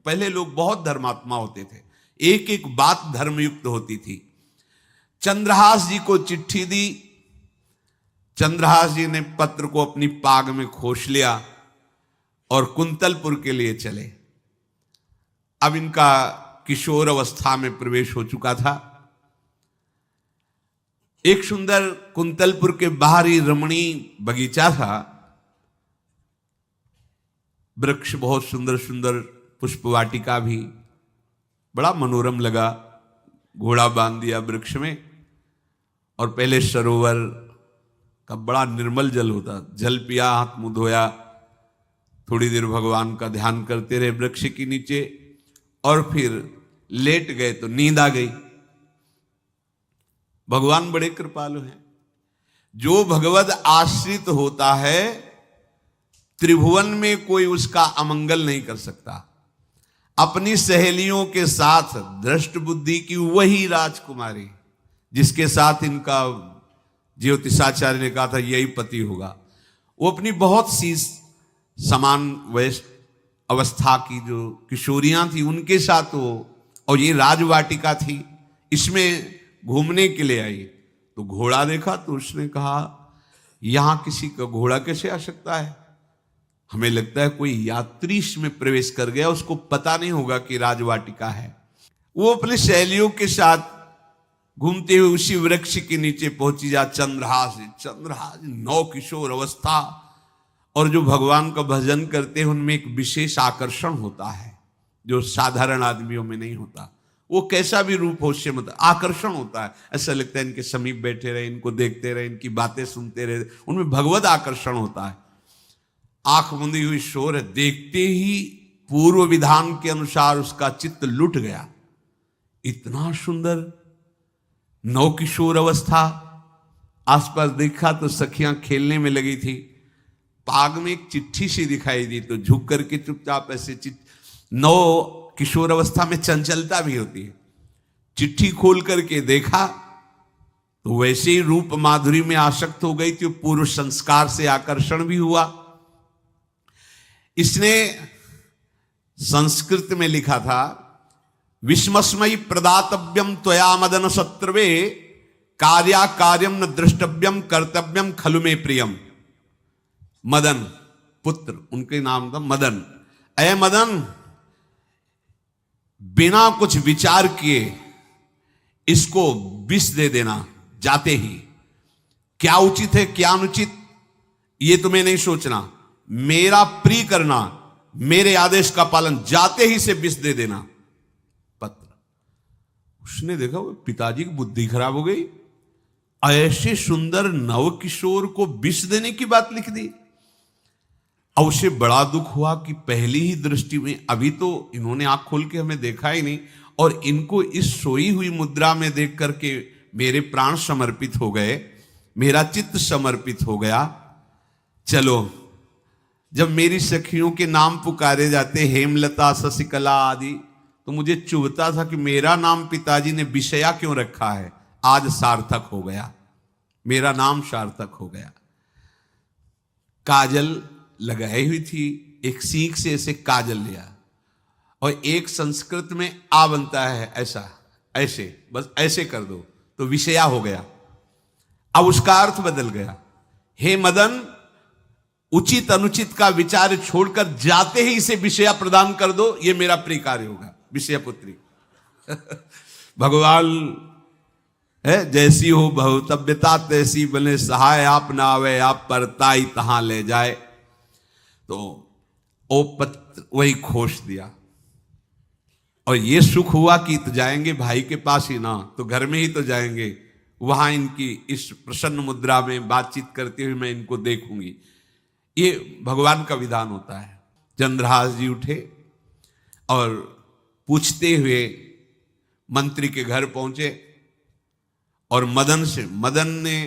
पहले लोग बहुत धर्मात्मा होते थे, एक एक बात धर्मयुक्त होती थी। चंद्रहास जी को चिट्ठी दी, चंद्रहास जी ने पत्र को अपनी पाग में खोस लिया और कुंतलपुर के लिए चले। अब इनका किशोर अवस्था में प्रवेश हो चुका था। एक सुंदर कुंतलपुर के बाहरी रमणीय बगीचा था, वृक्ष बहुत सुंदर सुंदर, पुष्प वाटिका भी, बड़ा मनोरम लगा। घोड़ा बांध दिया वृक्ष में और पहले सरोवर का बड़ा निर्मल जल होता, जल पिया, हाथ मुंह धोया, थोड़ी देर भगवान का ध्यान करते रहे वृक्ष के नीचे और फिर लेट गए तो नींद आ गई। भगवान बड़े कृपालु हैं। जो भगवद आश्रित होता है त्रिभुवन में कोई उसका अमंगल नहीं कर सकता। अपनी सहेलियों के साथ दृष्ट बुद्धि की वही राजकुमारी जिसके साथ इनका ज्योतिषाचार्य ने कहा था यही पति होगा, वो अपनी बहुत सी समान वयस्क अवस्था की जो किशोरियां थी उनके साथ वो, और ये राजवाटिका थी, इसमें घूमने के लिए आई। तो घोड़ा देखा तो उसने कहा यहां किसी का घोड़ा कैसे आ सकता है, हमें लगता है कोई यात्री इसमें प्रवेश कर गया, उसको पता नहीं होगा कि राजवाटिका है। वो अपने सहेलियों के साथ घूमते हुए उसी वृक्ष के नीचे पहुंची। जा चंद्रहास नौ किशोर अवस्था, और जो भगवान का भजन करते हैं उनमें एक विशेष आकर्षण होता है जो साधारण आदमियों में नहीं होता। वो कैसा भी रूप हो उससे मतलब आकर्षण होता है, ऐसा लगता है इनके समीप बैठे रहे, इनको देखते रहे, इनकी बातें सुनते रहे, उनमें भगवत आकर्षण होता है। आंख मुंदी हुई शोर है, देखते ही पूर्व विधान के अनुसार उसका चित्त लुट गया। इतना सुंदर नौ किशोर अवस्था, आसपास देखा तो सखियां खेलने में लगी थी। पाग में एक चिट्ठी सी दिखाई दी तो झुक करके चुपचाप ऐसे नौ किशोर अवस्था में चंचलता भी होती है, चिट्ठी खोल करके देखा तो वैसे ही रूप माधुरी में आसक्त हो गई थी। पूर्व संस्कार से आकर्षण भी हुआ। इसने संस्कृत में लिखा था विस्मस्मयी प्रदातव्यम त्वया मदन शत्रवे कार्या कार्यम न दृष्टव्यम कर्तव्यम खलु में प्रियम। मदन पुत्र, उनके नाम था मदन। अय मदन, बिना कुछ विचार किए इसको विष दे देना जाते ही। क्या उचित है क्या अनुचित ये तुम्हें नहीं सोचना, मेरा प्रिय करना, मेरे आदेश का पालन, जाते ही से विष दे देना। पत्र, उसने देखा वो पिताजी की बुद्धि खराब हो गई, ऐसे सुंदर नव किशोर को विष देने की बात लिख दी। अब उसे बड़ा दुख हुआ कि पहली ही दृष्टि में, अभी तो इन्होंने आंख खोल के हमें देखा ही नहीं, और इनको इस सोई हुई मुद्रा में देख करके मेरे प्राण समर्पित हो गए, मेरा चित्त समर्पित हो गया। चलो, जब मेरी सखियों के नाम पुकारे जाते, हेमलता शशिकला आदि, तो मुझे चुभता था कि मेरा नाम पिताजी ने विषया क्यों रखा है। आज सार्थक हो गया, मेरा नाम सार्थक हो गया। काजल लगाई हुई थी, एक सीख से ऐसे काजल लिया, और एक संस्कृत में आ बनता है ऐसा, ऐसे, बस ऐसे कर दो तो विषया हो गया। अब उसका अर्थ बदल गया। हे मदन, उचित अनुचित का विचार छोड़कर जाते ही इसे विषया प्रदान कर दो, ये मेरा प्रिय कार्य होगा। विषय पुत्री भगवान है, जैसी हो भवतव्यता तैसी बने, सहाय आप ना आवे आप परताई तहां ले जाए। तो ओ पत्र वही खोस दिया, और ये सुख हुआ कि तो जाएंगे भाई के पास ही ना, तो घर में ही तो जाएंगे, वहां इनकी इस प्रसन्न मुद्रा में बातचीत करते हुए मैं इनको देखूंगी। ये भगवान का विधान होता है। चंद्रहास जी उठे और पूछते हुए मंत्री के घर पहुंचे, और मदन ने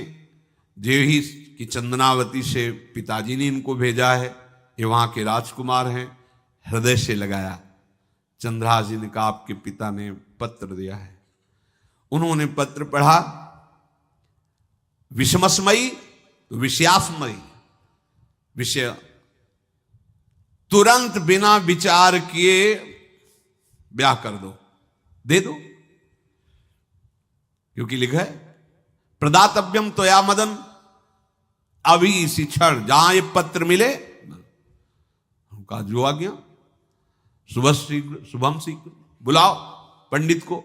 जो ही कि चंदनावती से पिताजी ने इनको भेजा है, ये वहां के राजकुमार हैं, हृदय से लगाया। चंद्रहास जी ने कहा आपके पिता ने पत्र दिया है। उन्होंने पत्र पढ़ा, विषमस्मयी तो विषयास्मयी, विषय तुरंत बिना विचार किए ब्याह कर दो, दे दो, क्योंकि लिखा है प्रदातव्यम त्वया मदन, अभी इसी क्षण जहां ये पत्र मिले, उनका जो आ गया, सुबह शीघ्र शुभम शीघ्र, बुलाओ पंडित को।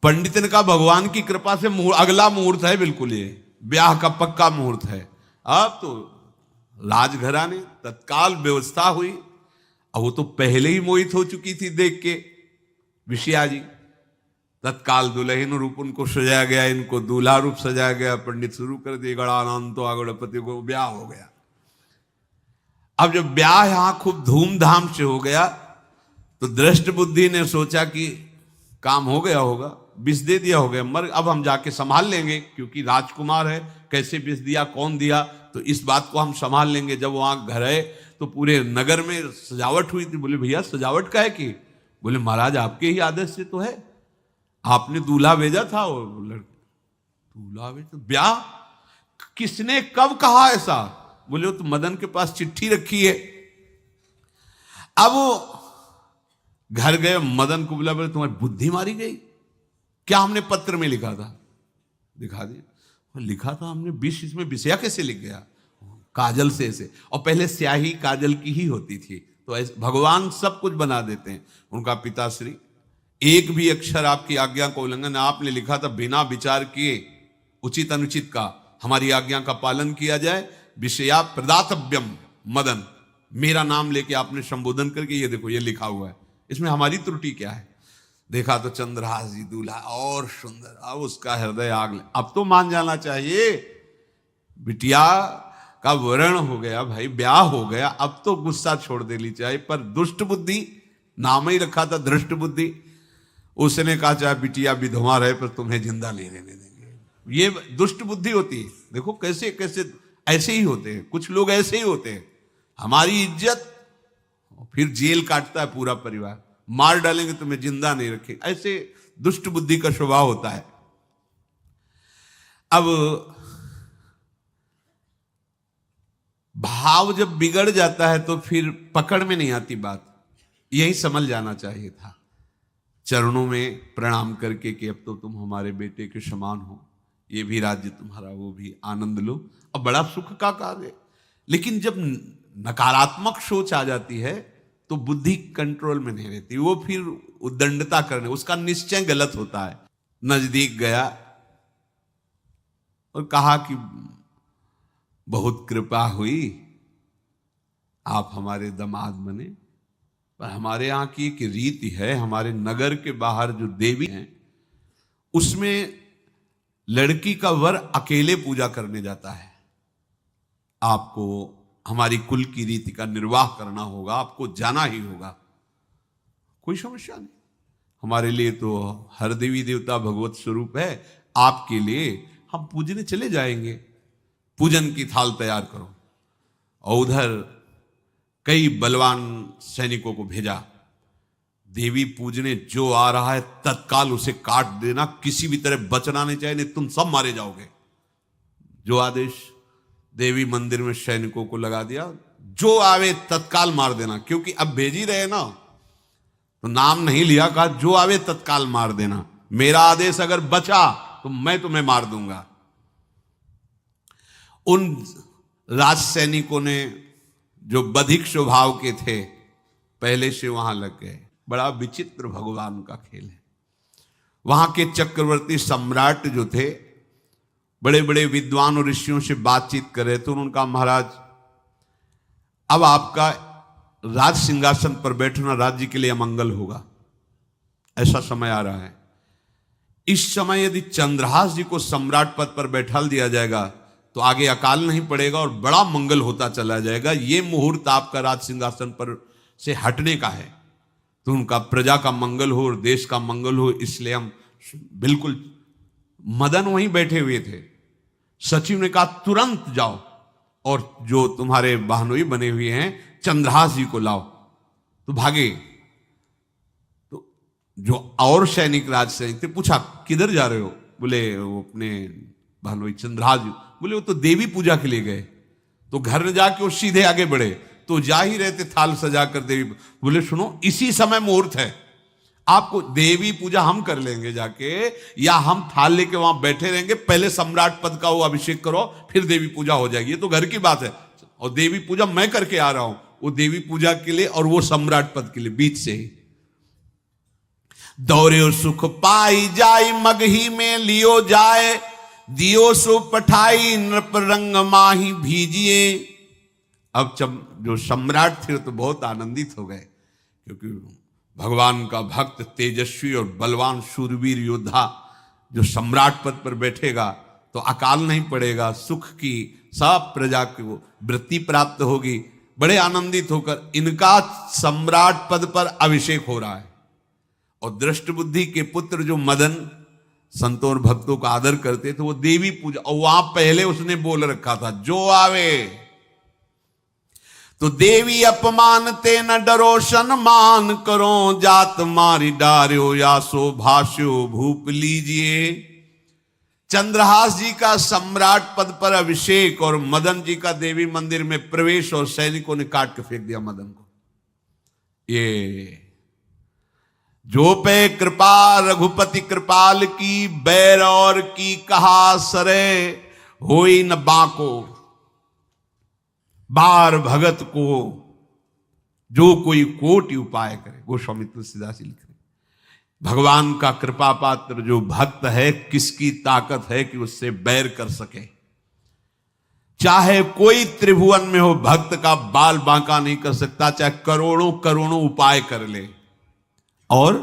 पंडित ने कहा भगवान की कृपा से अगला मुहूर्त है, बिल्कुल ये ब्याह का पक्का मुहूर्त है। अब तो राजघराने तत्काल व्यवस्था हुई। अब वो तो पहले ही मोहित हो चुकी थी देख के विषया जी। तत्काल दुल्हन रूप उनको सजाया गया, इनको दूल्हा रूप सजाया गया, पंडित शुरू कर दिए, गणानंतो आगणपति को ब्याह हो गया। अब जब ब्याह यहां खूब धूमधाम से हो गया, तो दृष्ट बुद्धि ने सोचा कि काम हो गया होगा, विष दे दिया हो गया, मर अब हम जाके संभाल लेंगे, क्योंकि राजकुमार है, कैसे विष दिया कौन दिया, तो इस बात को हम संभाल लेंगे। जब वहां घर है तो पूरे नगर में सजावट हुई थी। बोले भैया सजावट का है कि? बोले महाराज आपके ही आदेश से तो है, आपने दूल्हा भेजा था। और दूल्हा भेजा, ब्याह किसने कब कहा ऐसा? बोले वो तो मदन के पास चिट्ठी रखी है। अब घर गए, मदन को बोला, बोले तुम्हारी बुद्धि मारी गई क्या? हमने पत्र में लिखा था। दिखा दिया, लिखा था हमने, विष इसमें विषया कैसे लिख गया? काजल से ऐसे, और पहले स्याही काजल की ही होती थी, तो ऐसे भगवान सब कुछ बना देते हैं। उनका पिताश्री एक भी अक्षर आपकी आज्ञा का उल्लंघन, आपने लिखा था बिना विचार किए उचित अनुचित का हमारी आज्ञा का पालन किया जाए। विषया प्रदातव्यम मदन, मेरा नाम लेके आपने संबोधन करके ये देखो ये लिखा हुआ है, इसमें हमारी त्रुटि क्या है? देखा तो चंद्रहास जी दूल्हा और सुंदर, अब उसका हृदय आग ले। अब तो मान जाना चाहिए, बिटिया का वरण हो गया भाई, ब्याह हो गया, अब तो गुस्सा छोड़ देनी चाहिए। पर दुष्ट बुद्धि, नाम ही रखा था दृष्ट बुद्धि, उसने कहा चाहे बिटिया विधवा रहे पर तुम्हें जिंदा नहीं रहने देंगे। ये दुष्ट बुद्धि होती है। देखो कैसे कैसे ऐसे ही होते हैं, कुछ लोग ऐसे ही होते हैं, हमारी इज्जत, फिर जेल काटता है पूरा परिवार, मार डालेंगे तुम्हें जिंदा नहीं रखेंगे, ऐसे दुष्ट बुद्धि का स्वभाव होता है। अब भाव जब बिगड़ जाता है तो फिर पकड़ में नहीं आती बात, यही समझ जाना चाहिए था। चरणों में प्रणाम करके कि अब तो तुम हमारे बेटे के समान हो, ये भी राज्य तुम्हारा, वो भी, आनंद लो। अब बड़ा सुख का कार्य है। लेकिन जब नकारात्मक सोच आ जाती है तो बुद्धि कंट्रोल में नहीं रहती, वो फिर उद्दंडता करने, उसका निश्चय गलत होता है। नजदीक गया और कहा कि बहुत कृपा हुई, आप हमारे दामाद बने, पर हमारे यहाँ की एक रीति है, हमारे नगर के बाहर जो देवी हैं उसमें लड़की का वर अकेले पूजा करने जाता है। आपको हमारी कुल की रीति का निर्वाह करना होगा, आपको जाना ही होगा। कोई समस्या नहीं, हमारे लिए तो हर देवी देवता भगवत स्वरूप है, आपके लिए हम पूजने चले जाएंगे, पूजन की थाल तैयार करो। और उधर कई बलवान सैनिकों को भेजा, देवी पूजने जो आ रहा है तत्काल उसे काट देना, किसी भी तरह बचना नहीं चाहिए, नहीं तुम सब मारे जाओगे। जो आदेश देवी मंदिर में सैनिकों को लगा दिया, जो आवे तत्काल मार देना, क्योंकि अब भेज ही रहे ना, तो नाम नहीं लिया, कहा जो आवे तत्काल मार देना, मेरा आदेश अगर बचा तो मैं तुम्हें मार दूंगा। उन राज सैनिकों ने जो बधिक स्वभाव के थे पहले से वहां लग गए। बड़ा विचित्र भगवान का खेल है। वहां के चक्रवर्ती सम्राट जो थे बड़े बड़े विद्वान और ऋषियों से बातचीत कर रहे थे। उनका महाराज अब आपका राज सिंहासन पर बैठना राज्य के लिए अमंगल होगा, ऐसा समय आ रहा है। इस समय यदि चंद्रहास जी को सम्राट पद पर बैठाल दिया जाएगा तो आगे अकाल नहीं पड़ेगा और बड़ा मंगल होता चला जाएगा। ये मुहूर्त आपका राज सिंहासन पर से हटने का है, तो उनका प्रजा का मंगल हो और देश का मंगल हो, इसलिए हम बिल्कुल। मदन वहीं बैठे हुए थे। सचिव ने कहा तुरंत जाओ और जो तुम्हारे बहनोई बने हुए हैं चंद्रहास जी को लाओ। तो भागे। तो जो और सैनिक, राज सैनिक थे, पूछा किधर जा रहे हो? बोले वो अपने बहनोई चंद्रहास जी। बोले वो तो देवी पूजा के लिए गए। तो घर में जाके वो सीधे आगे बढ़े, तो जा ही रहते थाल सजाकर देवी। बोले सुनो, इसी समय मुहूर्त है, आपको देवी पूजा हम कर लेंगे जाके, या हम थाल लेके वहां बैठे रहेंगे, पहले सम्राट पद का वो अभिषेक करो, फिर देवी पूजा हो जाएगी। ये तो घर की बात है, और देवी पूजा मैं करके आ रहा हूं, वो देवी पूजा के लिए और वो सम्राट पद के लिए, बीच से ही। दौरे सुख पाई जाई मगही में लियो जाए, दियो सो पठाई नृप रंग माही भीजिए। अब जब जो सम्राट थे तो बहुत आनंदित हो गए, क्योंकि भगवान का भक्त तेजस्वी और बलवान शूरवीर योद्धा जो सम्राट पद पर बैठेगा तो अकाल नहीं पड़ेगा, सुख की सब प्रजा को वृत्ति प्राप्त होगी। बड़े आनंदित होकर इनका सम्राट पद पर अभिषेक हो रहा है। और दृष्ट बुद्धि के पुत्र जो मदन संतों और भक्तों का आदर करते थे, वो देवी पूजा, और वहां पहले उसने बोल रखा था जो आवे तो देवी अपमान ते न डरो सम्मान करो, जात मारी डार्यो या सो भाष्यो भूप लीजिए। चंद्रहास जी का सम्राट पद पर अभिषेक और मदन जी का देवी मंदिर में प्रवेश, और सैनिकों ने काट के फेंक दिया मदन को। ये जो पे कृपा रघुपति कृपाल की, बैर और की कहा सरे होई न बाको। बार भगत को जो कोई कोटि उपाय करे, गोस्वामी तुलसीदास लिख रहे, भगवान का कृपा पात्र जो भक्त है, किसकी ताकत है कि उससे बैर कर सके। चाहे कोई त्रिभुवन में हो, भक्त का बाल बांका नहीं कर सकता, चाहे करोड़ों करोड़ों उपाय कर ले। और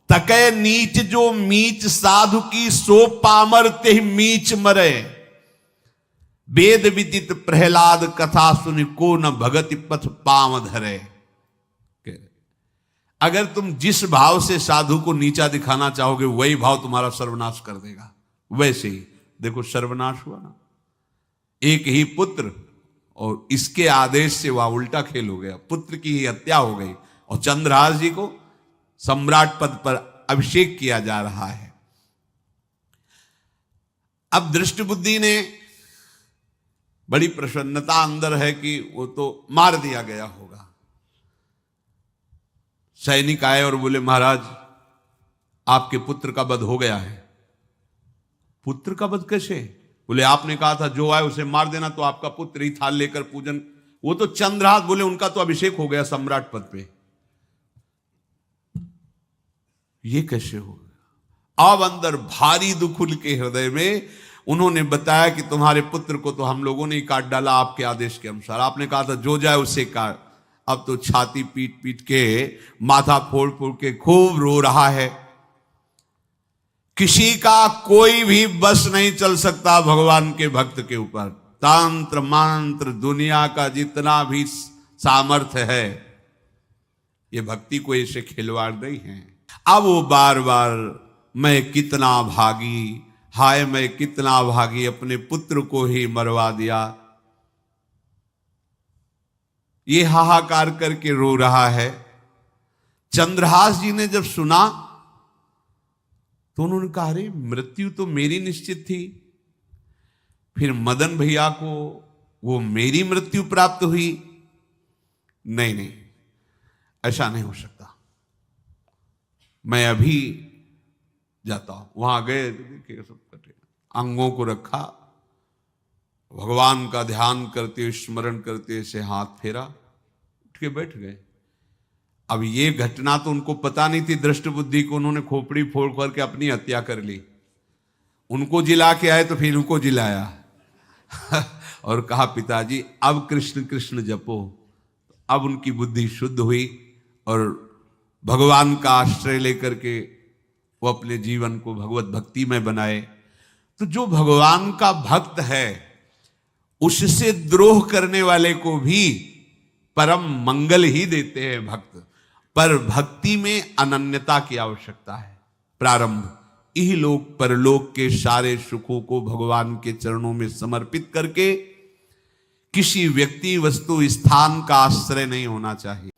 तके नीच जो मीच साधु की, सो पामर ते मीच मरे। वेद विदित प्रहलाद कथा सुनि, को न भगति पथ पाम धरे। अगर तुम जिस भाव से साधु को नीचा दिखाना चाहोगे, वही भाव तुम्हारा सर्वनाश कर देगा। वैसे ही देखो सर्वनाश हुआ ना, एक ही पुत्र, और इसके आदेश से वह उल्टा खेल हो गया, पुत्र की ही हत्या हो गई, और चंद्रहास जी को सम्राट पद पर अभिषेक किया जा रहा है। अब दृष्ट बुद्धि ने बड़ी प्रसन्नता अंदर है कि वो तो मार दिया गया होगा। सैनिक आए और बोले महाराज आपके पुत्र का वध हो गया है। पुत्र का वध कैसे? बोले आपने कहा था जो आए उसे मार देना, तो आपका पुत्र ही थाल लेकर पूजन, वो तो चंद्रहास, बोले उनका तो अभिषेक हो गया सम्राट पद पे, ये कैसे हो गया? अब अंदर भारी दुख उनके हृदय में। उन्होंने बताया कि तुम्हारे पुत्र को तो हम लोगों ने ही काट डाला आपके आदेश के अनुसार, आपने कहा था जो जाए उसे काट। अब तो छाती पीट पीट के, माथा फोड़ फोड़ के खूब रो रहा है। किसी का कोई भी बस नहीं चल सकता भगवान के भक्त के ऊपर। तंत्र मंत्र दुनिया का जितना भी सामर्थ्य है, ये भक्ति को ऐसे खिलवाड़ नहीं है। अब वो बार बार मैं कितना भागी, हाय मैं कितना भागी, अपने पुत्र को ही मरवा दिया, ये हाहाकार करके रो रहा है। चंद्रहास जी ने जब सुना तो उन्होंने कहा अरे मृत्यु तो मेरी निश्चित थी, फिर मदन भैया को वो मेरी मृत्यु प्राप्त हुई। नहीं नहीं, ऐसा नहीं हो सकता, मैं अभी जाता हूं। वहां गए, देखिए सब कटे, अंगों को रखा, भगवान का ध्यान करते, स्मरण करते, से हाथ फेरा, उठ के बैठ गए। अब ये घटना तो उनको पता नहीं थी, दृष्ट बुद्धि को उन्होंने खोपड़ी फोड़ करके अपनी हत्या कर ली। उनको जिला के आए तो फिर उनको जिलाया और कहा पिताजी अब कृष्ण कृष्ण जपो। अब उनकी बुद्धि शुद्ध हुई और भगवान का आश्रय लेकर के वो अपने जीवन को भगवत भक्ति में बनाए। तो जो भगवान का भक्त है उससे द्रोह करने वाले को भी परम मंगल ही देते हैं भक्त। पर भक्ति में अनन्यता की आवश्यकता है। प्रारंभ इहलोक परलोक के सारे सुखों को भगवान के चरणों में समर्पित करके किसी व्यक्ति वस्तु स्थान का आश्रय नहीं होना चाहिए।